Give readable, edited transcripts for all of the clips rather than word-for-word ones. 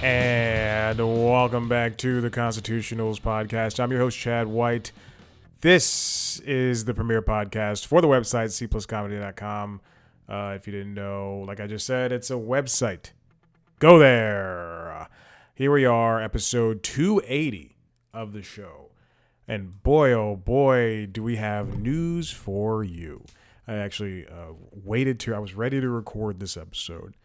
And welcome back to the Constitutionals podcast. I'm your host, Chad White. This is the premier podcast for the website, cpluscomedy.com. If you didn't know, like I just said, it's a website. Go there. Here we are, episode 280 of the show. And boy, oh boy, do we have news for you. I actually I was ready to record this episode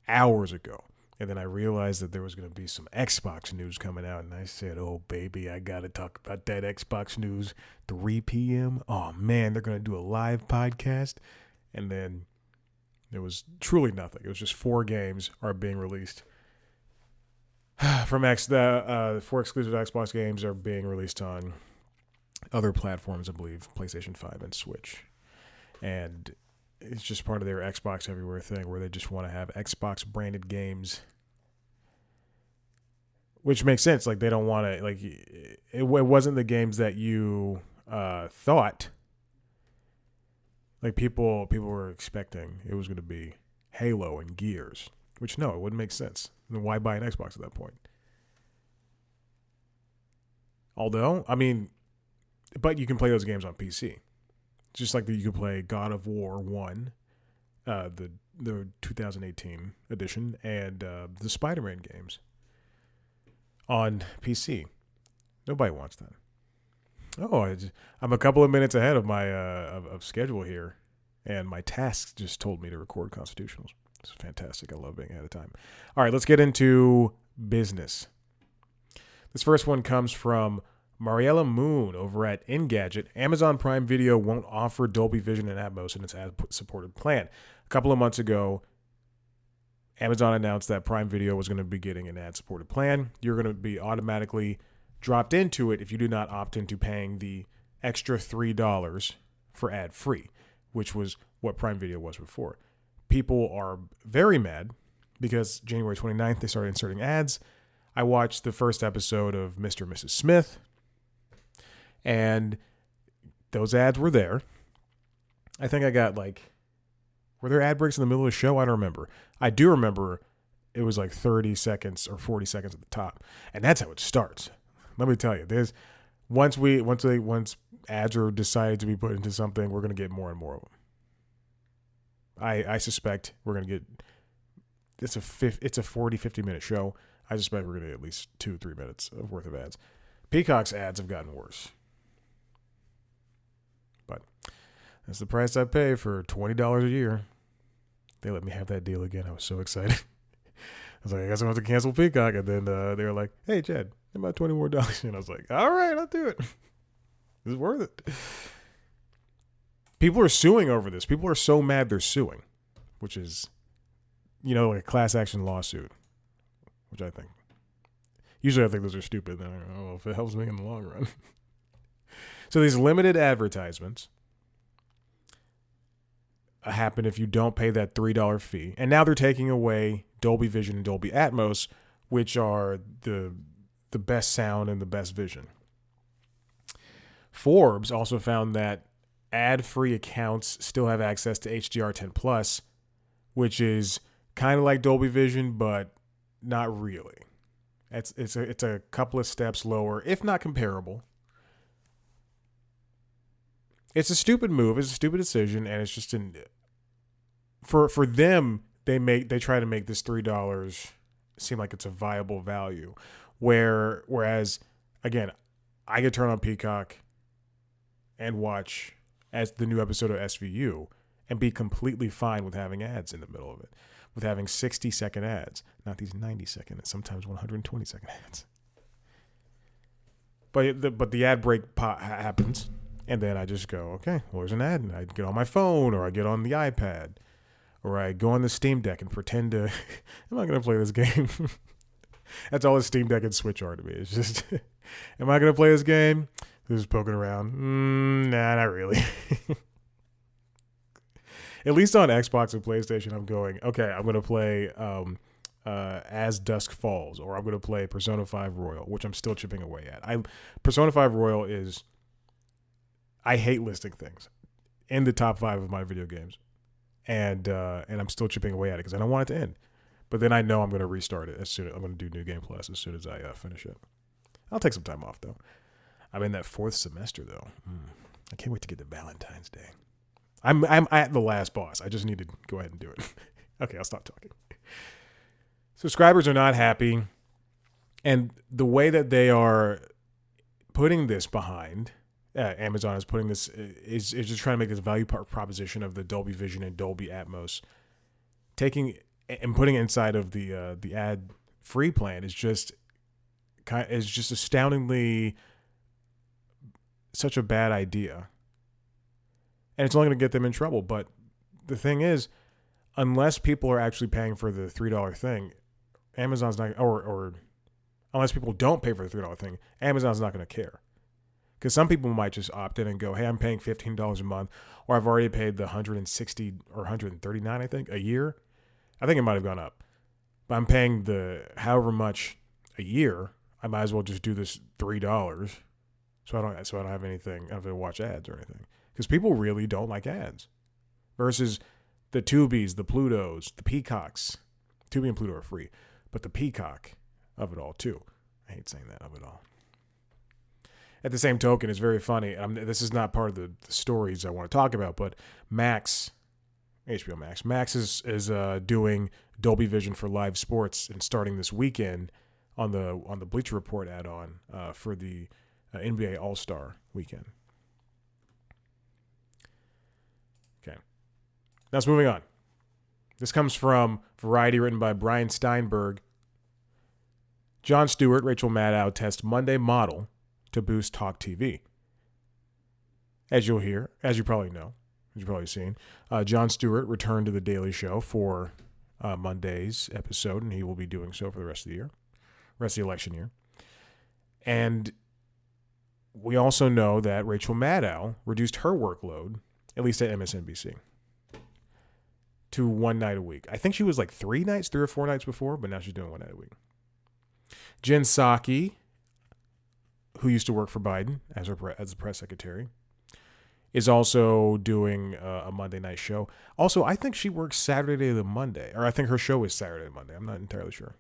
hours ago. And then I realized that there was going to be some Xbox news coming out. And I said, oh, baby, I got to talk about that Xbox news. 3 p.m. Oh, man, they're going to do a live podcast. And then there was truly nothing. It was just 4 games are being released. The 4 exclusive Xbox games are being released on other platforms, I believe, PlayStation 5 and Switch. And it's just part of their Xbox Everywhere thing where they just want to have Xbox branded games, which makes sense. Like, they don't want to, like, it wasn't the games that you thought. Like, people were expecting it was going to be Halo and Gears, which, no, it wouldn't make sense. Then why buy an Xbox at that point? Although, I mean, but you can play those games on PC. Just like you could play God of War 1, the 2018 edition, and the Spider-Man games on PC. Nobody wants that. Oh, I'm a couple of minutes ahead of my of schedule here, and my task just told me to record Constitutionals. It's fantastic. I love being ahead of time. All right, let's get into business. This first one comes from Mariella Moon over at Engadget. Amazon Prime Video won't offer Dolby Vision and Atmos in its ad-supported plan. A couple of months ago, Amazon announced that Prime Video was going to be getting an ad-supported plan. You're going to be automatically dropped into it if you do not opt into paying the extra $3 for ad-free, which was what Prime Video was before. People are very mad because January 29th, they started inserting ads. I watched the first episode of Mr. and Mrs. Smith, and those ads were there. I think I got were there ad breaks in the middle of the show? I don't remember. I do remember it was like 30 seconds or 40 seconds at the top. And that's how it starts. Let me tell you, once ads are decided to be put into something, we're going to get more and more of them. I suspect we're going to get, it's a 40, 50 minute show. I suspect we're going to get at least 2-3 minutes of worth of ads. Peacock's ads have gotten worse. But that's the price I pay for $20 a year. They let me have that deal again. I was so excited. I was like, I guess I'm going to have to cancel Peacock. And then they were like, hey, Chad, about $20 more. And I was like, all right, I'll do it. It's worth it. People are suing over this. People are so mad they're suing, which is, like a class action lawsuit, which I think. Usually I think those are stupid. I don't know if it helps me in the long run. So these limited advertisements happen if you don't pay that $3 fee. And now they're taking away Dolby Vision and Dolby Atmos, which are the best sound and the best vision. Forbes also found that ad-free accounts still have access to HDR10+, which is kind of like Dolby Vision, but not really. It's a couple of steps lower, if not comparable. It's a stupid move. It's a stupid decision, and it's just for them. They try to make this $3 seem like it's a viable value, whereas again, I could turn on Peacock and watch as the new episode of SVU and be completely fine with having ads in the middle of it, with having 60-second ads, not these 90-second and sometimes 120-second ads. But the ad break happens. And then I just go, okay, well, there's an ad. And I get on my phone, or I get on the iPad, or I go on the Steam Deck and pretend to, am I going to play this game? That's all the Steam Deck and Switch are to me. It's just, am I going to play this game? Just poking around. Nah, not really. At least on Xbox and PlayStation, I'm going, okay, I'm going to play As Dusk Falls, or I'm going to play Persona 5 Royal, which I'm still chipping away at. Persona 5 Royal is, I hate listing things in the top 5 of my video games, and I'm still chipping away at it because I don't want it to end. But then I know I'm going to restart it as soon as I'm going to do New Game Plus as soon as I finish it. I'll take some time off though. I'm in that 4th semester though. I can't wait to get to Valentine's Day. I'm at the last boss. I just need to go ahead and do it. Okay, I'll stop talking. Subscribers are not happy, and the way that they are putting this behind, Amazon is putting this is just trying to make this value proposition of the Dolby Vision and Dolby Atmos, taking and putting it inside of the ad free plan is just astoundingly such a bad idea. And it's only going to get them in trouble. But the thing is, unless people are actually paying for the $3 thing, Amazon's not, or unless people don't pay for the $3 thing, Amazon's not going to care. Because some people might just opt in and go, hey, I'm paying $15 a month, or I've already paid the $160 or $139, I think, a year. I think it might have gone up. But I'm paying the however much a year. I might as well just do this $3, so I don't have anything. I don't have to watch ads or anything. Because people really don't like ads. Versus the Tubies, the Plutos, the Peacocks. Tubi and Pluto are free, but the Peacock of it all too. I hate saying that, of it all. At the same token, it's very funny. This is not part of the stories I want to talk about, but Max, HBO Max is doing Dolby Vision for live sports and starting this weekend on the Bleacher Report add-on for the NBA All-Star weekend. Okay. Now let's moving on. This comes from Variety, written by Brian Steinberg. Jon Stewart, Rachel Maddow test Monday model to boost Talk TV. As you'll hear, as you probably know, as you've probably seen, Jon Stewart returned to The Daily Show for Monday's episode, and he will be doing so for the rest of the year, rest of the election year. And we also know that Rachel Maddow reduced her workload, at least at MSNBC, to one night a week. I think she was like 3 or 4 nights before, but now she's doing 1 night a week. Jen Psaki, who used to work for Biden as the press secretary, is also doing a Monday night show. Also, I think she works Saturday to Monday, or I think her show is Saturday to Monday. I'm not entirely sure.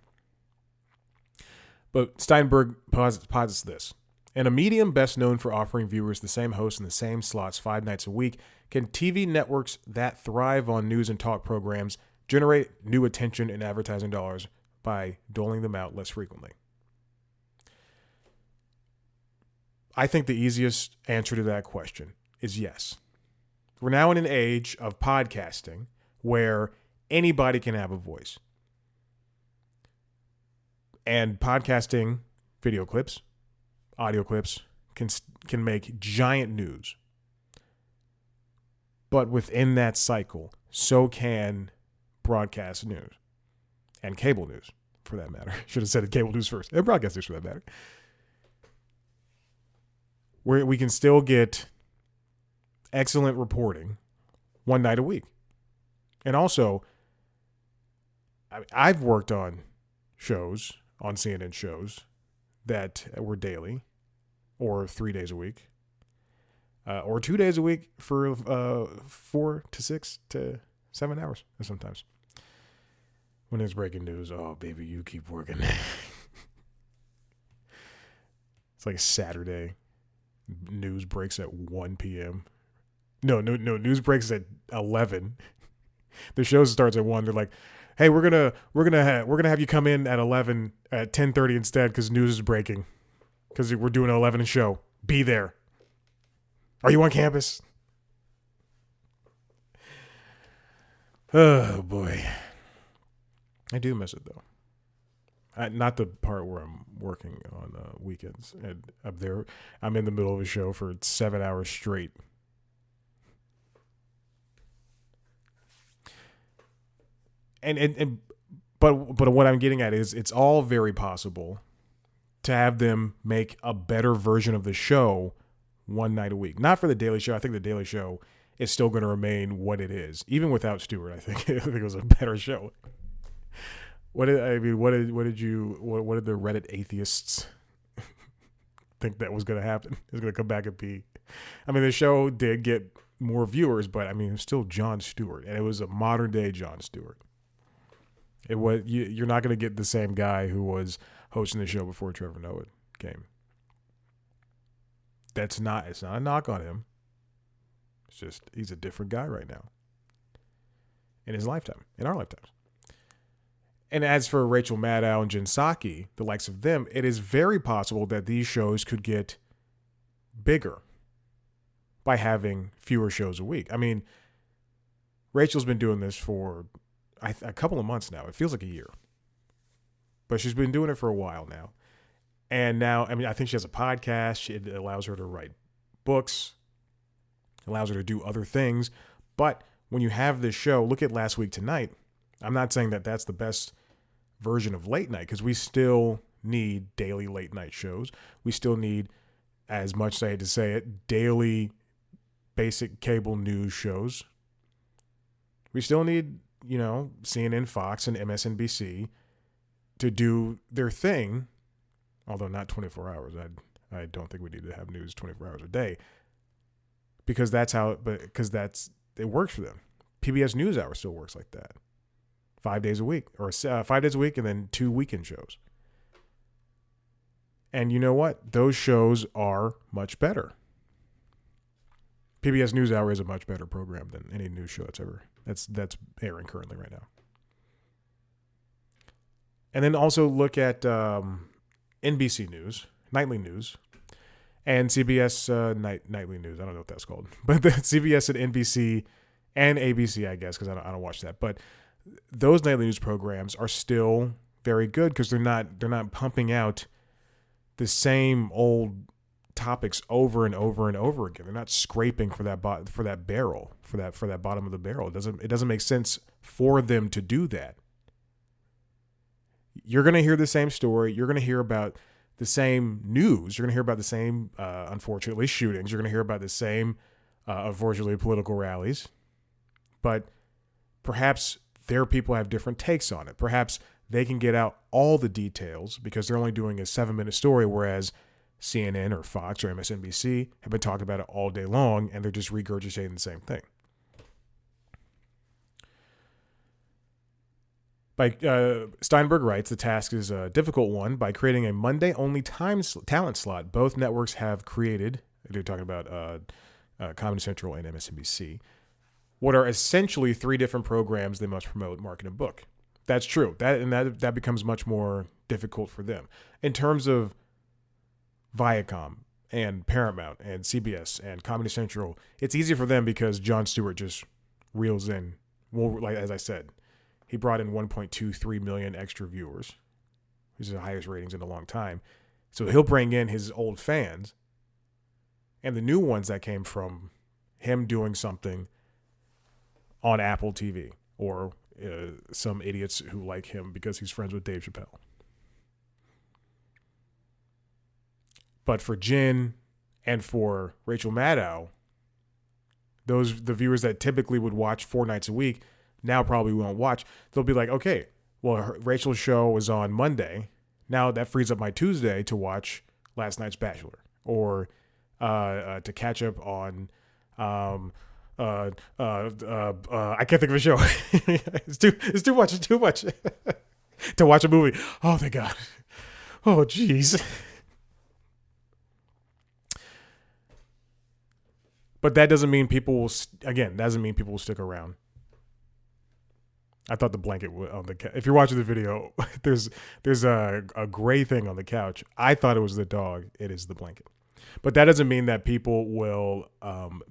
But Steinberg posits this. In a medium best known for offering viewers the same host in the same slots 5 nights a week, can TV networks that thrive on news and talk programs generate new attention and advertising dollars by doling them out less frequently? I think the easiest answer to that question is yes. We're now in an age of podcasting where anybody can have a voice. And podcasting video clips, audio clips can make giant news. But within that cycle, so can broadcast news and cable news, for that matter. Should have said cable news first, and broadcast news for that matter. Where we can still get excellent reporting 1 night a week. And also, I've worked on shows, on CNN shows, that were daily, or 3 days a week, or 2 days a week for 4 to 6 to 7 hours sometimes. When there's breaking news, oh, baby, you keep working. It's like a Saturday. News breaks at 1 p.m. No, news breaks at 11. The show starts at 1. They're like, hey, we're gonna have you come in at 11 at 10:30 instead because news is breaking. Because we're doing an 11 show. Be there. Are you on campus? Oh boy, I do miss it though. Not the part where I'm working on weekends. And up there, I'm in the middle of a show for 7 hours straight. But what I'm getting at is it's all very possible to have them make a better version of the show 1 night a week. Not for the Daily Show. I think the Daily Show is still going to remain what it is, even without Stewart. I think it was a better show. What did the Reddit atheists think that was going to happen? It was going to come back and be. I mean, the show did get more viewers, but I mean, it was still Jon Stewart, and it was a modern day Jon Stewart. You're not going to get the same guy who was hosting the show before Trevor Noah came. It's not a knock on him. It's just he's a different guy right now. In his lifetime, in our lifetimes. And as for Rachel Maddow and Jen Psaki, the likes of them, it is very possible that these shows could get bigger by having fewer shows a week. I mean, Rachel's been doing this for a couple of months now. It feels like a year. But she's been doing it for a while now. And now, I mean, I think she has a podcast. It allows her to write books, allows her to do other things. But when you have this show, look at Last Week Tonight. I'm not saying that that's the best version of late night, because we still need daily late night shows. We still need, as much as I hate to say it, daily basic cable news shows. We still need, CNN, Fox, and MSNBC to do their thing, although not 24 hours. I don't think we need to have news 24 hours a day, because it works for them. PBS NewsHour still works like that. 5 days a week, or 5 days a week, and then 2 weekend shows. And you know what? Those shows are much better. PBS NewsHour is a much better program than any news show that's airing currently right now. And then also look at NBC News, nightly news, and CBS nightly news. I don't know what that's called, but the CBS and NBC and ABC, I guess, because I don't watch that. But those nightly news programs are still very good, because they're not pumping out the same old topics over and over and over again. They're not scraping for that bottom of the barrel. It doesn't make sense for them to do that. You're going to hear the same story. You're going to hear about the same news. You're going to hear about the same, unfortunately, shootings. You're going to hear about the same, unfortunately, political rallies. But perhaps their people have different takes on it. Perhaps they can get out all the details because they're only doing a 7-minute story, whereas CNN or Fox or MSNBC have been talking about it all day long, and they're just regurgitating the same thing. Steinberg writes, the task is a difficult one. By creating a Monday-only talent slot, both networks have created, they're talking about Comedy Central and MSNBC, what are essentially 3 different programs they must promote, market, and book. That's true. That becomes much more difficult for them. In terms of Viacom and Paramount and CBS and Comedy Central, it's easy for them because Jon Stewart just reels in. Well, like as I said, he brought in 1.23 million extra viewers, which is the highest ratings in a long time. So he'll bring in his old fans and the new ones that came from him doing something on Apple TV, or some idiots who like him because he's friends with Dave Chappelle. But for Jen and for Rachel Maddow, the viewers that typically would watch 4 nights a week now probably won't watch. They'll be like, okay, well, Rachel's show was on Monday. Now that frees up my Tuesday to watch last night's Bachelor, or to catch up on I can't think of a show. It's too much to watch a movie. Oh, thank God. Oh, jeez. But that doesn't mean people will stick around. I thought the blanket on the if you're watching the video, there's a gray thing on the couch. I thought it was the dog. It is the blanket. But that doesn't mean that people will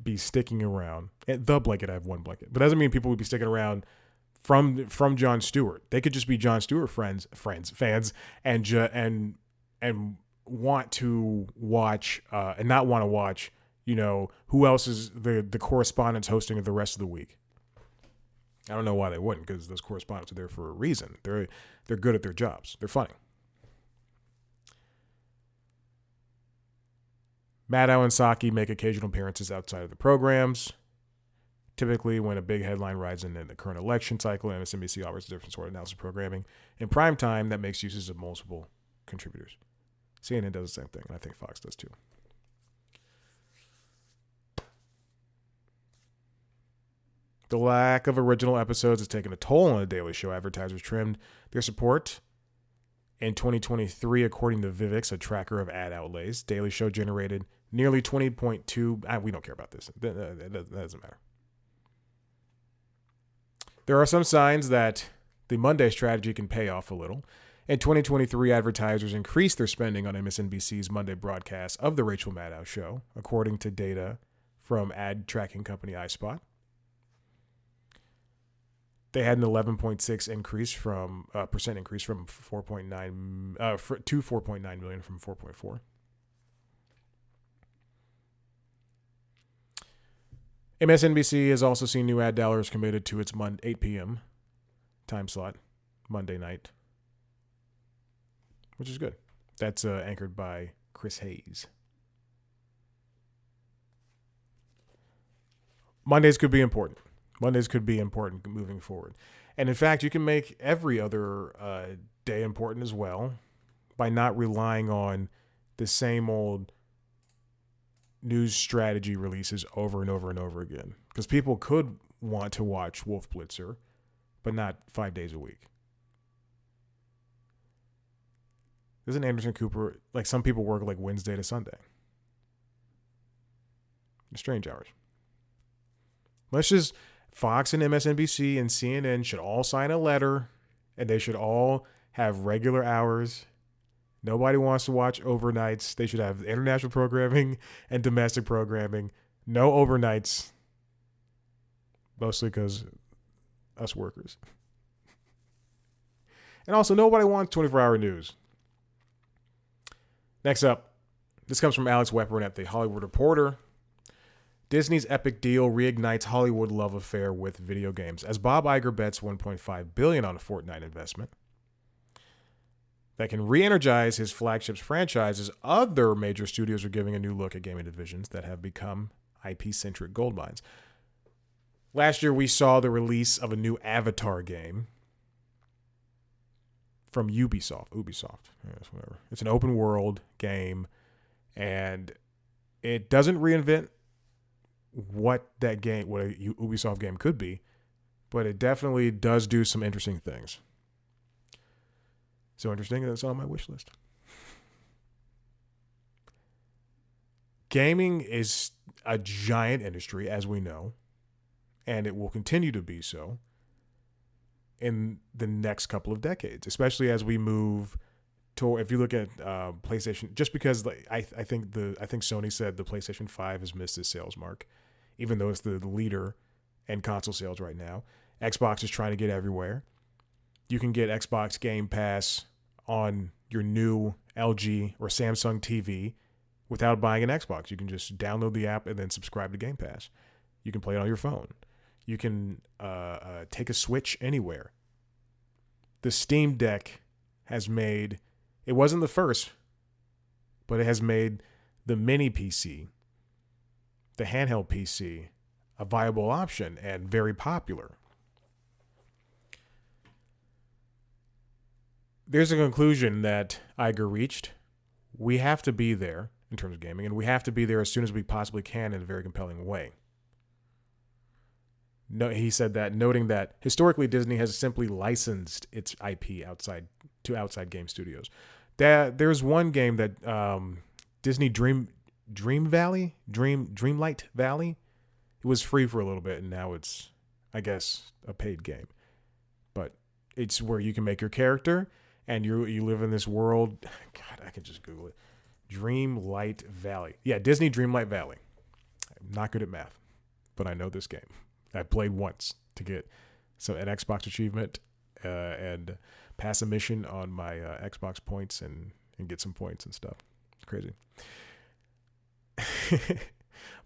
be sticking around. The blanket, I have one blanket. But that doesn't mean people will be sticking around from Jon Stewart. They could just be Jon Stewart fans, and want to watch and not want to watch, who else is the correspondents hosting the rest of the week. I don't know why they wouldn't, because those correspondents are there for a reason. They're good at their jobs. They're funny. Maddow and Psaki make occasional appearances outside of the programs. Typically, when a big headline rides in the current election cycle, MSNBC offers a different sort of analysis programming in prime time that makes uses of multiple contributors. CNN does the same thing, and I think Fox does too. The lack of original episodes has taken a toll on the Daily Show. Advertisers trimmed their support. In 2023, according to Vivix, a tracker of ad outlays, Daily Show generated nearly 20.2. We don't care about this. That doesn't matter. There are some signs that the Monday strategy can pay off a little. In 2023, advertisers increased their spending on MSNBC's Monday broadcast of The Rachel Maddow Show, according to data from ad tracking company iSpot. They had an 11.6 increase from percent increase from 4.9 to 4.9 million from 4.4. MSNBC has also seen new ad dollars committed to its 8 p.m. time slot Monday night, which is good. That's anchored by Chris Hayes. Mondays could be important. Mondays could be important moving forward. And in fact, you can make every other day important as well by not relying on the same old news strategy releases over and over and over again. Because people could want to watch Wolf Blitzer, but not 5 days a week. Isn't Anderson Cooper, like some people work like Wednesday to Sunday? Strange hours. Let's just, Fox and MSNBC and CNN should all sign a letter and they should all have regular hours. Nobody wants to watch overnights. They should have international programming and domestic programming. No overnights. Mostly because us workers. And also, nobody wants 24-hour news. Next up, this comes from Alex Weprin at The Hollywood Reporter. Disney's epic deal reignites Hollywood love affair with video games as Bob Iger bets $1.5 billion on a Fortnite investment that can re-energize his flagship's franchises. Other major studios are giving a new look at gaming divisions that have become IP-centric goldmines. Last year, we saw the release of a new Avatar game from Ubisoft. Yes, whatever. It's an open world game, and it doesn't reinvent what a Ubisoft game could be, but it definitely does do some interesting things. So interesting that it's on my wish list. Gaming is a giant industry, as we know, and it will continue to be so in the next couple of decades, especially as we move to, if you look at PlayStation, just because I think Sony said the PlayStation 5 has missed its sales mark, even though it's the leader in console sales right now. Xbox is trying to get everywhere. You can get Xbox Game Pass on your new LG or Samsung TV without buying an Xbox. You can just download the app and then subscribe to Game Pass. You can play it on your phone. You can take a Switch anywhere. The Steam Deck has made, it wasn't the first, but it has made the mini PC, the handheld PC, a viable option and very popular. There's a conclusion that Iger reached. We have to be there in terms of gaming, and we have to be there as soon as we possibly can in a very compelling way. No, he said that, noting that historically Disney has simply licensed its IP outside game studios. There's one game that Disney Dreamlight Valley. It was free for a little bit, and now it's, I guess, a paid game. But it's where you can make your character, and you live in this world. God, I can just Google it. Dreamlight Valley. Yeah, Disney Dreamlight Valley. I'm not good at math, but I know this game. I played once to get an Xbox achievement and pass a mission on my Xbox points and get some points and stuff. It's crazy.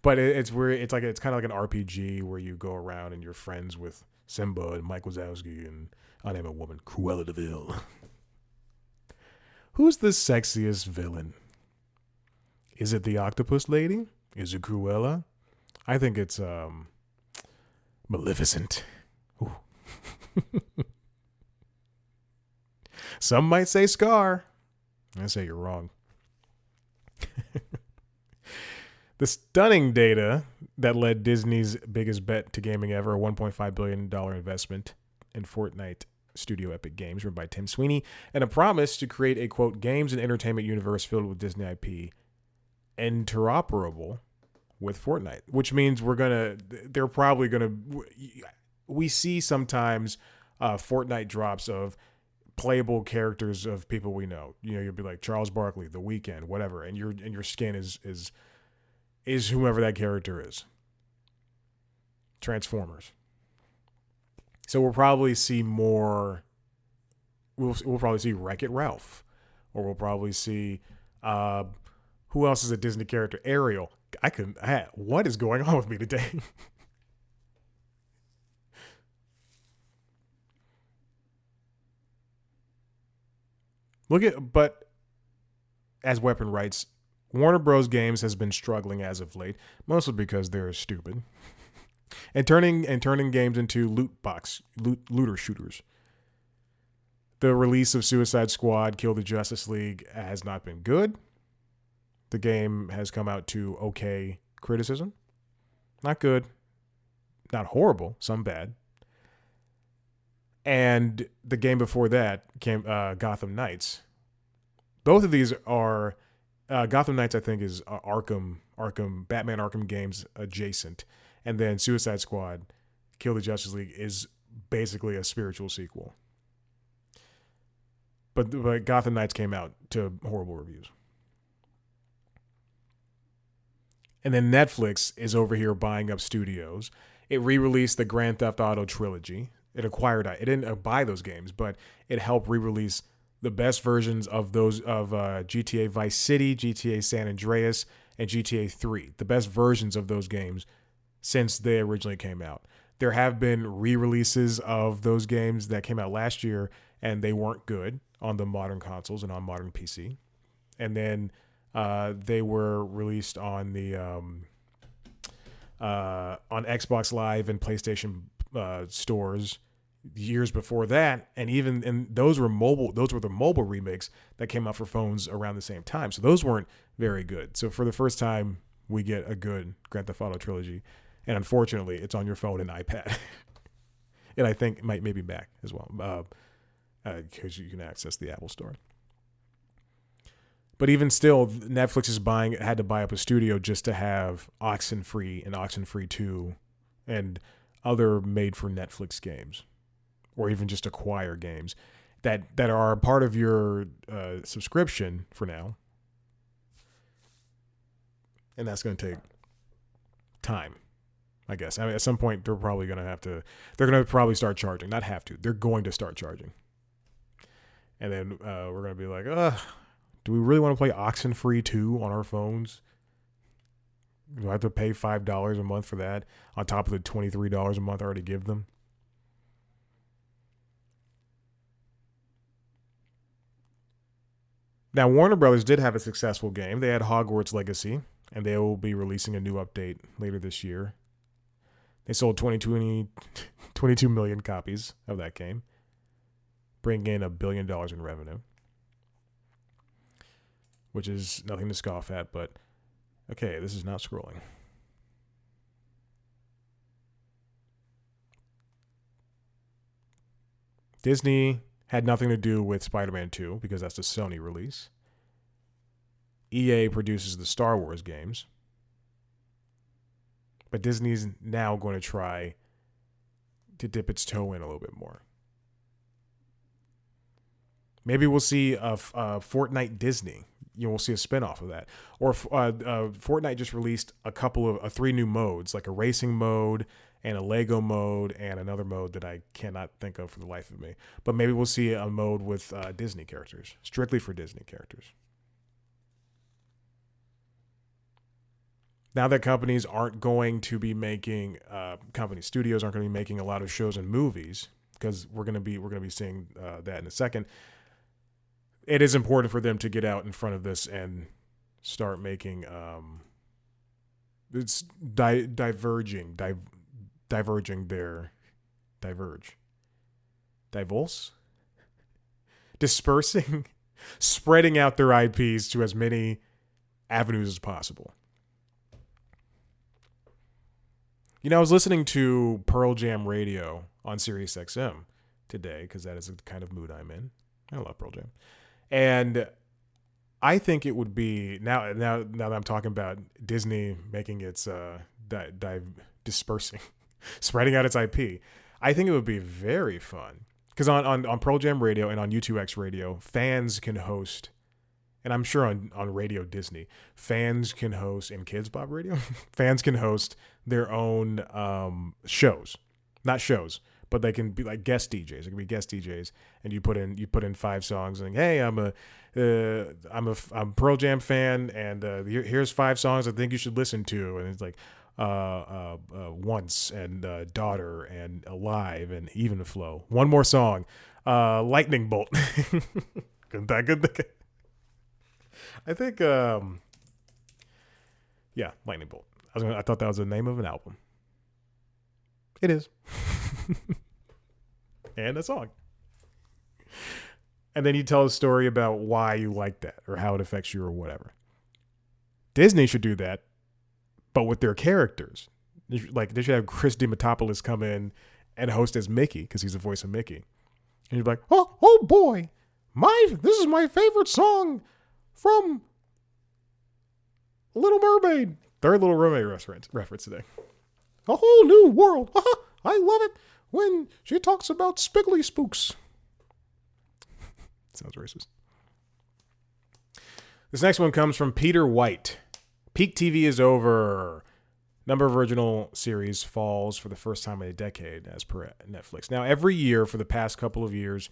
But it's kind of like an RPG where you go around and you're friends with Simba and Mike Wazowski and I Name a Woman, Cruella de Vil. Who's the sexiest villain? Is it the octopus lady? Is it Cruella? I think it's Maleficent. Ooh. Some might say Scar. I say you're wrong. The stunning data that led Disney's biggest bet to gaming ever, a $1.5 billion investment in Fortnite studio Epic Games, run by Tim Sweeney, and a promise to create a, quote, games and entertainment universe filled with Disney IP interoperable with Fortnite, which means they're probably gonna, we see sometimes Fortnite drops of playable characters of people we know. You know, you'll be like Charles Barkley, The Weeknd, whatever, and your skin is whomever that character is. Transformers. So we'll probably see more. We'll probably see Wreck-It Ralph, or we'll probably see who else is a Disney character? Ariel. What is going on with me today? But as Weapon writes, Warner Bros. Games has been struggling as of late, mostly because they're stupid, and turning games into looter shooters. The release of Suicide Squad: Kill the Justice League has not been good. The game has come out to okay criticism. Not good, not horrible, some bad. And the game before that came Gotham Knights. Both of these are Gotham Knights, I think, is Batman Arkham games adjacent, and then Suicide Squad: Kill the Justice League is basically a spiritual sequel. But Gotham Knights came out to horrible reviews. And then Netflix is over here buying up studios. It re-released the Grand Theft Auto trilogy. It didn't buy those games, but it helped re-release the best versions of those of GTA Vice City, GTA San Andreas, and GTA 3. The best versions of those games since they originally came out. There have been re-releases of those games that came out last year, and they weren't good on the modern consoles and on modern PC. And then they were released on the on Xbox Live and PlayStation stores years before that, and those were the mobile remakes that came out for phones around the same time. So those weren't very good. So for the first time, we get a good Grand Theft Auto trilogy, and unfortunately, it's on your phone and iPad, and I think it maybe Mac as well, because you can access the Apple Store. But even still, Netflix had to buy up a studio just to have Oxenfree and Oxenfree 2 and other made for Netflix games, or even just acquire games that are a part of your subscription for now. And that's going to take time, I guess. I mean, at some point, they're going to probably start charging. Not have to. They're going to start charging. And then we're going to be like, do we really want to play Oxenfree 2 on our phones? Do I have to pay $5 a month for that on top of the $23 a month I already give them? Now, Warner Brothers did have a successful game. They had Hogwarts Legacy, and they will be releasing a new update later this year. They sold 22 million copies of that game, bringing in $1 billion in revenue, which is nothing to scoff at, but okay, this is not scrolling. Disney had nothing to do with Spider-Man 2 because that's the Sony release. EA produces the Star Wars games. But Disney's now going to try to dip its toe in a little bit more. Maybe we'll see a Fortnite Disney. We'll see a spinoff of that. Or Fortnite just released three new modes, like a racing mode and a Lego mode and another mode that I cannot think of for the life of me. But maybe we'll see a mode with Disney characters, strictly for Disney characters. Now that companies aren't going to be making, studios aren't going to be making a lot of shows and movies, because we're going to be seeing that in a second. It is important for them to get out in front of this and start making diverging their dispersing, spreading out their IPs to as many avenues as possible. I was listening to Pearl Jam radio on Sirius XM today because that is the kind of mood I'm in. I love Pearl Jam. And I think it would be, now that I'm talking about Disney making its, dispersing, spreading out its IP, I think it would be very fun. Because on Pearl Jam radio and on U2X radio, fans can host, and I'm sure on Radio Disney, fans can host, and Kids Bop Radio, fans can host their own shows. Not shows, but they can be like guest DJs. It can be guest DJs, and you put in 5 songs, and hey, I'm a Pearl Jam fan, and here's 5 songs I think you should listen to, and it's like Once and Daughter and Alive and Even Flow. One more song, Lightning Bolt. Good. I think, Lightning Bolt. I thought that was the name of an album. It is. And a song. And then you tell a story about why you like that or how it affects you or whatever. Disney should do that, but with their characters. Like, they should have Chris Dimitopoulos come in and host as Mickey because he's the voice of Mickey. And you'd be like, oh boy, this is my favorite song from Little Mermaid. Third Little Mermaid reference today. A whole new world. I love it when she talks about spiggly spooks. Sounds racist. This next one comes from Peter White. Peak TV is over. Number of original series falls for the first time in a decade, as per Netflix. Now, every year for the past couple of years,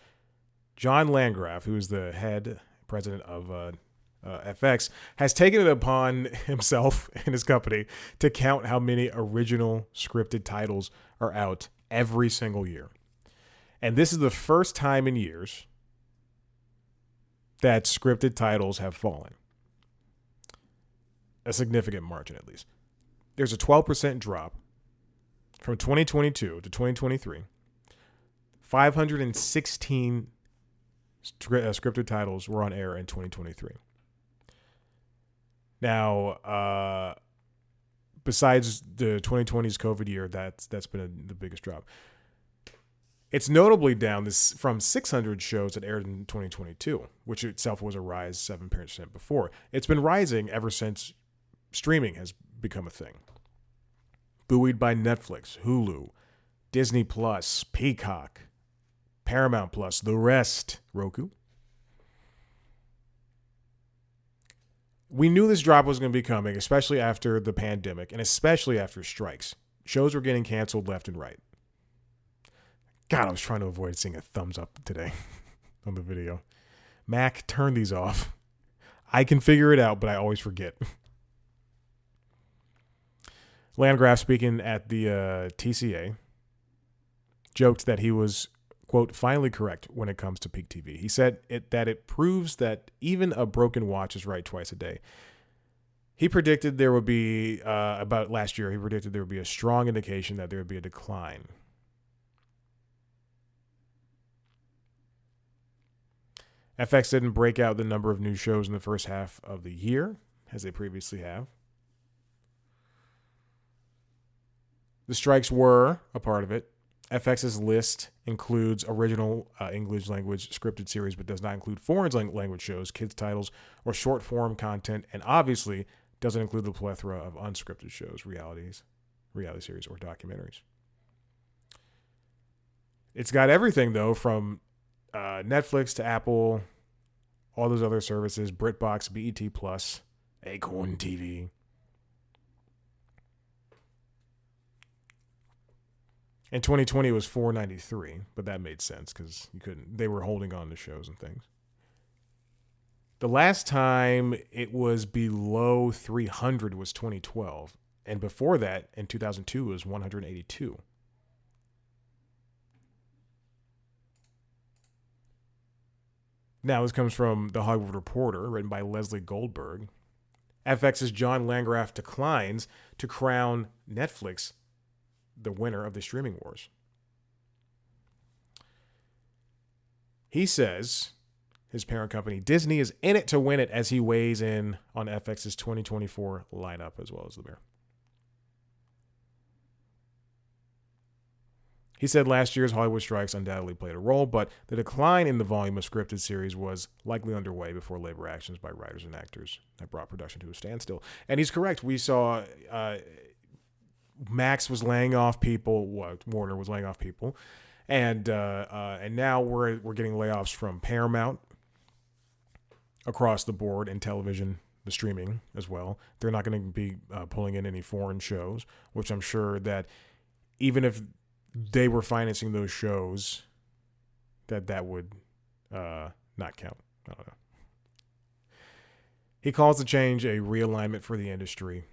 John Landgraf, who is the head president of FX, has taken it upon himself and his company to count how many original scripted titles are out every single year. And this is the first time in years that scripted titles have fallen. A significant margin, at least. There's a 12% drop from 2022 to 2023. 516 scripted titles were on air in 2023. Now, besides the 2020's COVID year, that's been the biggest drop. It's notably down from 600 shows that aired in 2022, which itself was a rise 7% before. It's been rising ever since streaming has become a thing. Buoyed by Netflix, Hulu, Disney Plus, Peacock, Paramount Plus, the rest, Roku. We knew this drop was going to be coming, especially after the pandemic and especially after strikes. Shows were getting canceled left and right. God, I was trying to avoid seeing a thumbs up today on the video. Mac, turn these off. I can figure it out, but I always forget. Landgraf, speaking at the TCA, joked that he was, quote, finally correct when it comes to peak TV. He said that it proves that even a broken watch is right twice a day. He predicted there would be, about last year, he predicted there would be a strong indication that there would be a decline. FX didn't break out the number of new shows in the first half of the year, as they previously have. The strikes were a part of it. FX's list includes original English language scripted series, but does not include foreign language shows, kids titles, or short form content, and obviously doesn't include the plethora of unscripted shows, reality series, or documentaries. It's got everything, though, from Netflix to Apple, all those other services, BritBox, BET Plus, Acorn TV. In 2020, it was $4.93, but that made sense because they were holding on to shows and things. The last time it was below 300 was 2012, and before that, in 2002, it was 182. Now, this comes from The Hollywood Reporter, written by Leslie Goldberg. FX's John Landgraf declines to crown Netflix the winner of the streaming wars. He says his parent company, Disney, is in it to win it as he weighs in on FX's 2024 lineup as well as the Bear. He said last year's Hollywood strikes undoubtedly played a role, but the decline in the volume of scripted series was likely underway before labor actions by writers and actors that brought production to a standstill. And he's correct. We saw Max was laying off people. Warner was laying off people, and now we're getting layoffs from Paramount across the board in television, the streaming as well. They're not going to be pulling in any foreign shows, which I'm sure that even if they were financing those shows, that would not count. I don't know. He calls the change a realignment for the industry.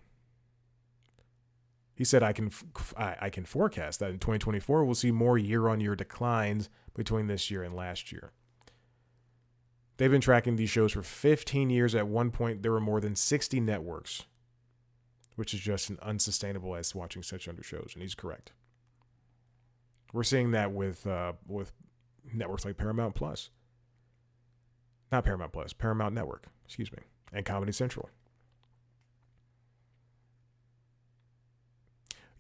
He said, I can forecast that in 2024 we'll see more year-on-year declines between this year and last year. They've been tracking these shows for 15 years. At one point, there were more than 60 networks, which is just an unsustainable as watching such under shows, and he's correct. We're seeing that with networks like Paramount Plus. Not Paramount Plus, Paramount Network, excuse me, and Comedy Central.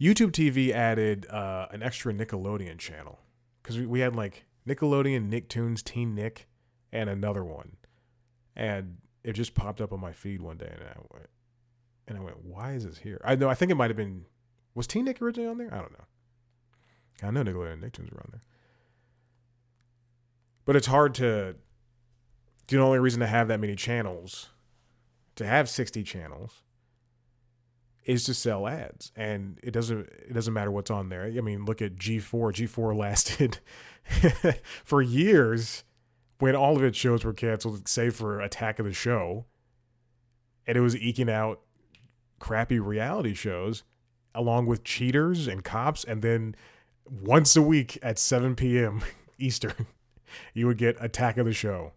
YouTube TV added an extra Nickelodeon channel because we had like Nickelodeon, Nicktoons, Teen Nick, and another one, and it just popped up on my feed one day, and I went, "Why is this here?" I think it might have been, was Teen Nick originally on there? I don't know. I know Nickelodeon and Nicktoons were on there, but it's hard to. The only reason to have that many channels, to have 60 channels, is to sell ads, and it doesn't matter what's on there. I mean, look at G4. G4 lasted for years when all of its shows were canceled, save for Attack of the Show, and it was eking out crappy reality shows along with Cheaters and Cops, and then once a week at 7 p.m. Eastern, you would get Attack of the Show.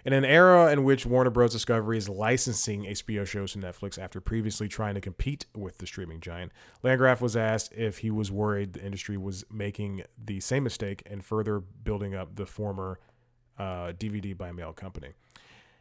In an era in which Warner Bros. Discovery is licensing HBO shows to Netflix after previously trying to compete with the streaming giant, Landgraf was asked if he was worried the industry was making the same mistake and further building up the former DVD by mail company.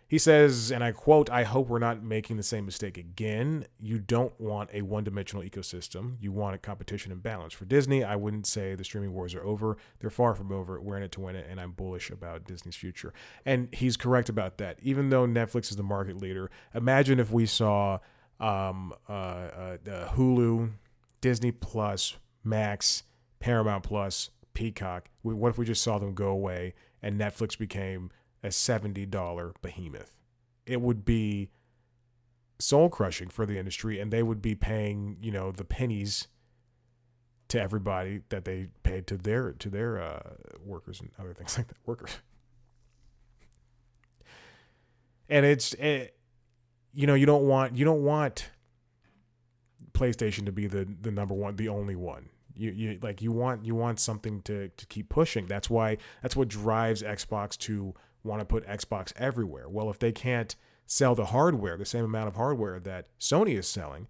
He says, and I quote, "I hope we're not making the same mistake again. You don't want a one-dimensional ecosystem. You want a competition and balance. For Disney, I wouldn't say the streaming wars are over. They're far from over. We're in it to win it, and I'm bullish about Disney's future." And he's correct about that. Even though Netflix is the market leader, imagine if we saw Hulu, Disney Plus, Max, Paramount Plus, Peacock. What if we just saw them go away and Netflix became a $70 behemoth? It would be soul crushing for the industry, and they would be paying, the pennies to everybody that they paid to their workers and other things like that. Workers. And you don't want PlayStation to be the number one, the only one. You want something to keep pushing. That's what drives Xbox to want to put Xbox everywhere. Well, if they can't sell the hardware, the same amount of hardware that Sony is selling,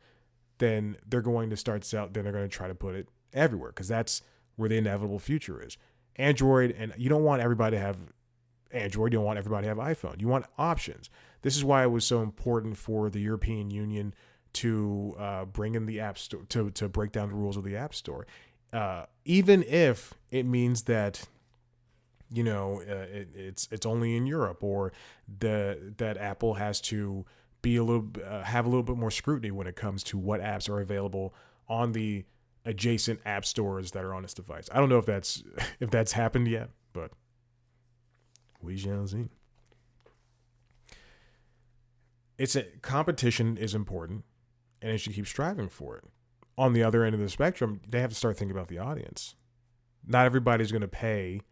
then they're going to then they're going to try to put it everywhere, because that's where the inevitable future is. Android, and you don't want everybody to have Android. You don't want everybody to have iPhone. You want options. This is why it was so important for the European Union to bring in the App Store, to break down the rules of the App Store. Even if it means that it's only in Europe, or that Apple has to be have a little bit more scrutiny when it comes to what apps are available on the adjacent app stores that are on its device. I don't know if that's happened yet, but we shall see. Competition is important, and it should keep striving for it. On the other end of the spectrum, they have to start thinking about the audience. Not everybody's going to pay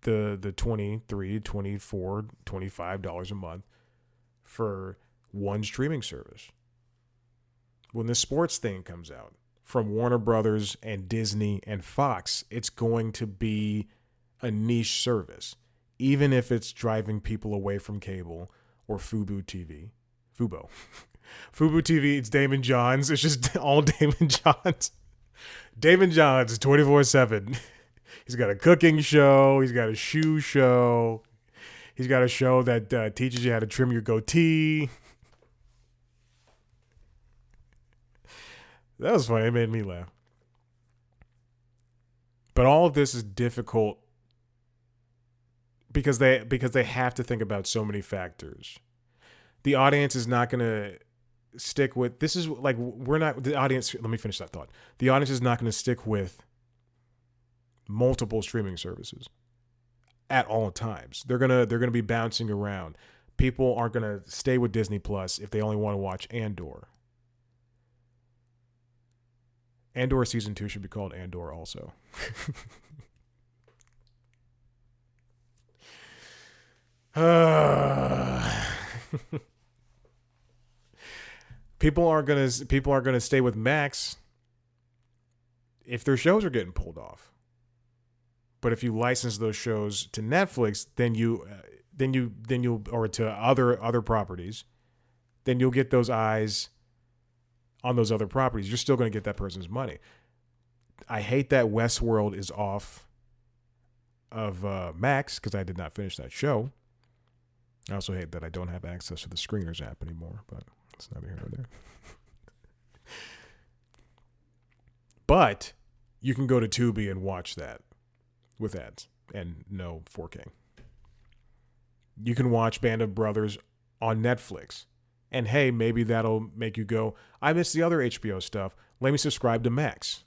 the $23, $24, $25 a month for one streaming service. When the sports thing comes out from Warner Brothers and Disney and Fox, it's going to be a niche service, even if it's driving people away from cable or Fubo TV. Fubo TV, it's Damon Johns. It's just all Damon Johns. Damon Johns 24/7. He's got a cooking show. He's got a shoe show. He's got a show that teaches you how to trim your goatee. That was funny. It made me laugh. But all of this is difficult because they have to think about so many factors. The audience is not going to stick with this is like we're not the audience. Let me finish that thought. The audience is not going to stick with multiple streaming services at all times. They're gonna be bouncing around. People aren't gonna stay with Disney Plus if they only want to watch Andor. Andor season 2 should be called Andor also. People aren't gonna stay with Max if their shows are getting pulled off. But if you license those shows to Netflix, then you'll or to other properties, then you'll get those eyes on those other properties. You're still going to get that person's money. I hate that Westworld is off of Max because I did not finish that show. I also hate that I don't have access to the Screeners app anymore, but it's neither here nor there. But you can go to Tubi and watch that with ads and no 4K. You can watch Band of Brothers on Netflix. And hey, maybe that'll make you go, I missed the other HBO stuff. Let me subscribe to Max.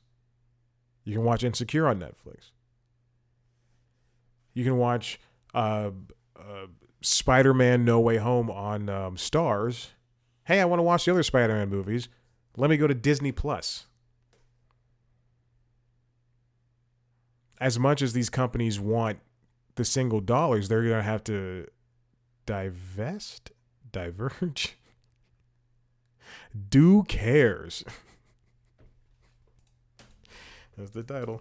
You can watch Insecure on Netflix. You can watch Spider-Man No Way Home on Starz. Hey, I want to watch the other Spider-Man movies. Let me go to Disney Plus. As much as these companies want the single dollars, they're going to have to divest, diverge. Do cares? That's the title.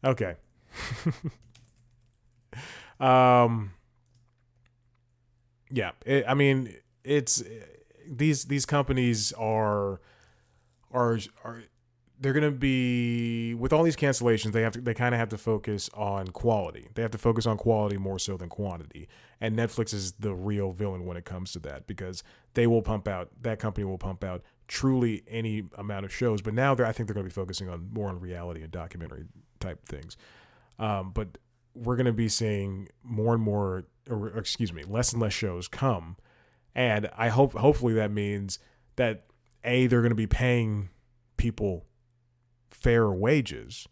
Okay. Yeah. It's these companies are they're going to be, with all these cancellations, they kind of have to focus on quality. They have to focus on quality more so than quantity. And Netflix is the real villain when it comes to that, because that company will pump out truly any amount of shows. But now I think they're going to be focusing more on reality and documentary type things. But we're going to be seeing less and less shows come. And I hopefully that means that they're going to be paying people fair wages.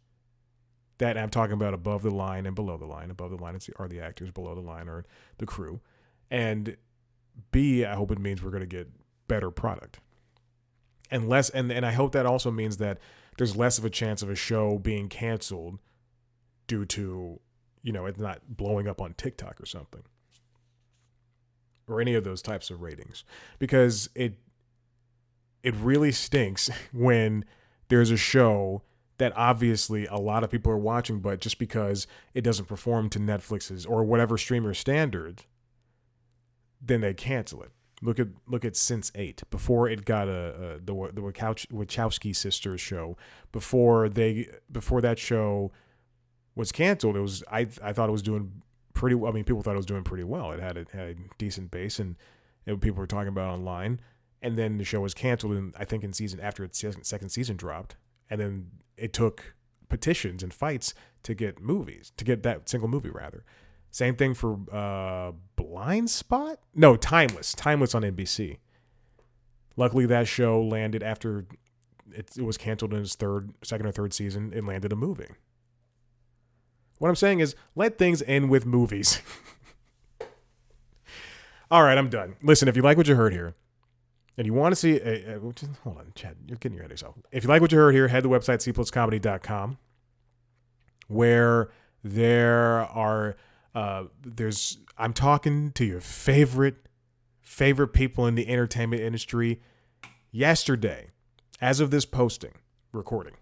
That I'm talking about above the line and below the line. Above the line are the actors, below the line are the crew. And B, I hope it means we're going to get better product. And I hope that also means that there's less of a chance of a show being canceled due to, it's not blowing up on TikTok or something. Or any of those types of ratings. Because it really stinks when there's a show that obviously a lot of people are watching, but just because it doesn't perform to Netflix's or whatever streamer standard, then they cancel it. Look at Sense8. Before it got the Wachowski sisters show, before that show was canceled, I thought it was doing pretty well. I mean, people thought it was doing pretty well. It had a decent base, and people were talking about it online. And then the show was canceled, and I think after its second season dropped, and then it took petitions and fights to get that single movie rather. Same thing for Blind Spot? No, Timeless on NBC. Luckily, that show landed after it was canceled in its second or third season. It landed a movie. What I'm saying is, let things end with movies. All right, I'm done. Listen, if you like what you heard here, and you want to see, hold on, Chad, you're getting your head yourself. If you like what you heard here, head to the website cpluscomedy.com, where there are, I'm talking to your favorite people in the entertainment industry. Yesterday, as of this recording,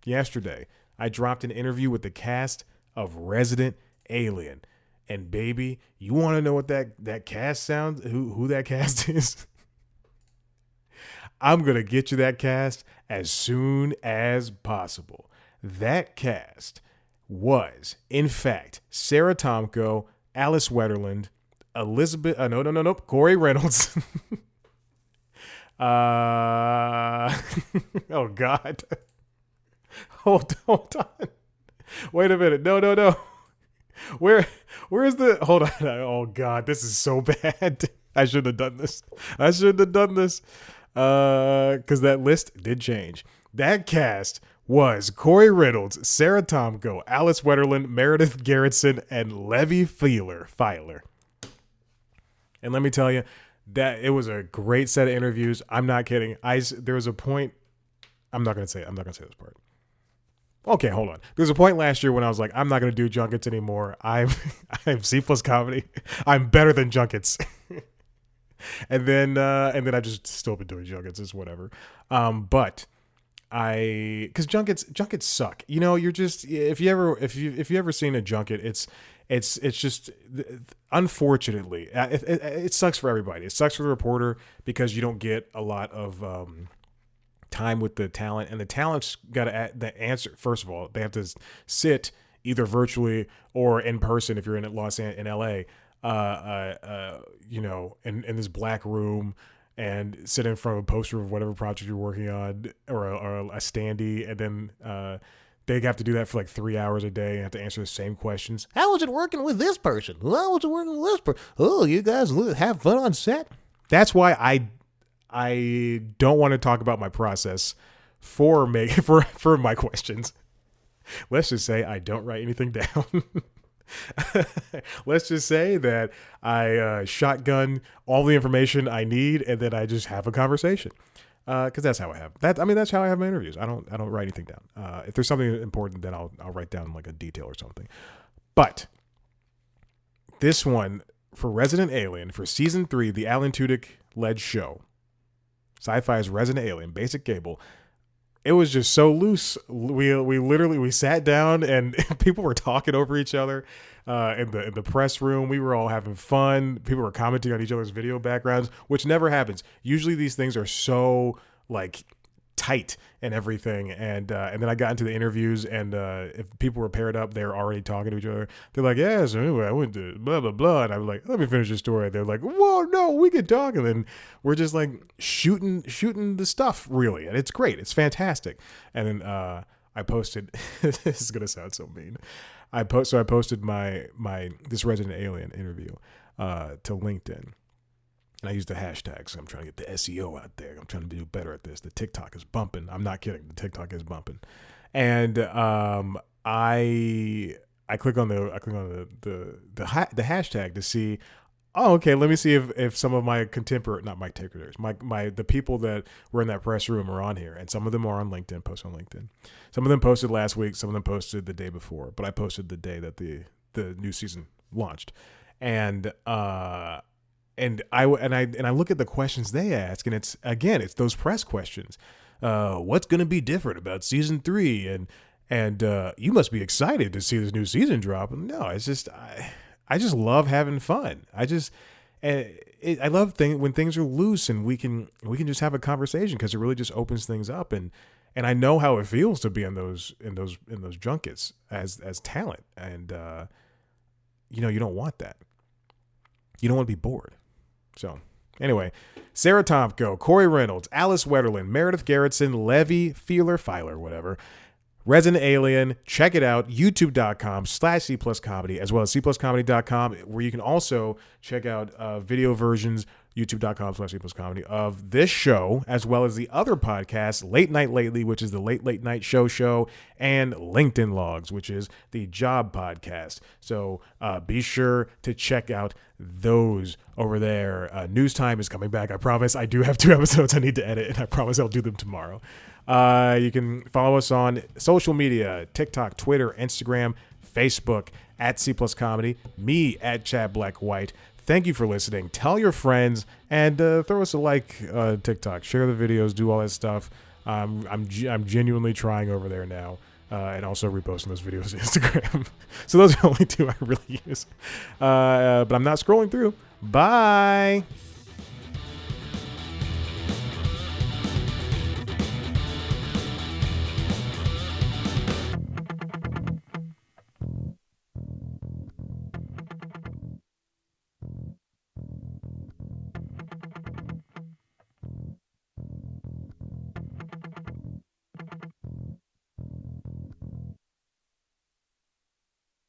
yesterday, I dropped an interview with the cast of Resident Alien. And baby, you want to know what that cast sounds, who that cast is? I'm going to get you that cast as soon as possible. That cast was, in fact, Sarah Tomko, Alice Wetterland, Corey Reynolds, Oh God. Hold on. Wait a minute. No. Where where's the hold on. Oh God, this is so bad. I shouldn't have done this. Because that list did change. That cast was Corey Reynolds, Sarah Tomko, Alice Wetterland, Meredith Garrettson, and Levi Filer. And let me tell you, that it was a great set of interviews. I'm not kidding. There was a point. I'm not gonna say this part. Okay, hold on. There's a point last year when I was like, I'm not gonna do junkets anymore. I'm C plus comedy. I'm better than junkets. and then I just still been doing junkets. It's whatever. Because junkets suck. You know, you're just if you ever seen a junket, it's just, unfortunately, it sucks for everybody. It sucks for the reporter because you don't get a lot of time with the talent, and the talent's got to answer. First of all, they have to sit either virtually or in person if you're in LA, in this black room and sit in front of a poster of whatever project you're working on or a standee, and then they have to do that for like 3 hours a day and have to answer the same questions. How was it working with this person? How was it working with this person? Oh, you guys have fun on set? That's why I don't want to talk about my process for my questions. Let's just say I don't write anything down. Let's just say that I shotgun all the information I need, and then I just have a conversation. Because that's how I have that. I mean, that's how I have my interviews. I don't write anything down. If there's something important, then I'll write down like a detail or something. But this one for Resident Alien for season 3, the Alan Tudyk led show, Sci-Fi's Resident Alien, Basic Cable. It was just so loose. We literally sat down and people were talking over each other in the press room. We were all having fun. People were commenting on each other's video backgrounds, which never happens. Usually these things are so like tight and everything. And then I got into the interviews, and if people were paired up, they were already talking to each other. They're like, yeah, so anyway, I went to blah, blah, blah. And I was like, let me finish the story. They're like, whoa, no, we can talk. And then we're just like shooting the stuff, really. And it's great. It's fantastic. And then I posted, this is going to sound so mean. I posted my this Resident Alien interview to LinkedIn. And I used the hashtags. I'm trying to get the SEO out there. I'm trying to do better at this. The TikTok is bumping. I'm not kidding. The TikTok is bumping. And I click on the hashtag to see. Oh, okay. Let me see if some of my the people that were in that press room are on here, and some of them are on LinkedIn. Post on LinkedIn. Some of them posted last week. Some of them posted the day before. But I posted the day that the new season launched, and I look at the questions they ask, and it's those press questions. What's going to be different about season 3? And you must be excited to see this new season drop. No, it's just I just love having fun. I love when things are loose and we can just have a conversation, because it really just opens things up. And I know how it feels to be in those junkets as talent. And you don't want that. You don't want to be bored. So anyway, Sarah Tomko, Corey Reynolds, Alice Wetterland, Meredith Garrettson, Levi Filer, whatever. Resident Alien, check it out, youtube.com/C+comedy, as well as C+comedy.com, where you can also check out video versions, youtube.com/C+comedy, of this show, as well as the other podcasts, Late Night Lately, which is the late night show, and LinkedIn Logs, which is the job podcast. So be sure to check out those over there. News Time is coming back, I promise. I do have 2 episodes I need to edit, and I promise I'll do them tomorrow. You can follow us on social media, TikTok, Twitter, Instagram, Facebook, at C Plus Comedy, me at Chad Black White. Thank you for listening. Tell your friends, and throw us a like on TikTok. Share the videos, do all that stuff. I'm genuinely trying over there now, and also reposting those videos to Instagram. So those are the only 2 I really use. But I'm not scrolling through. Bye.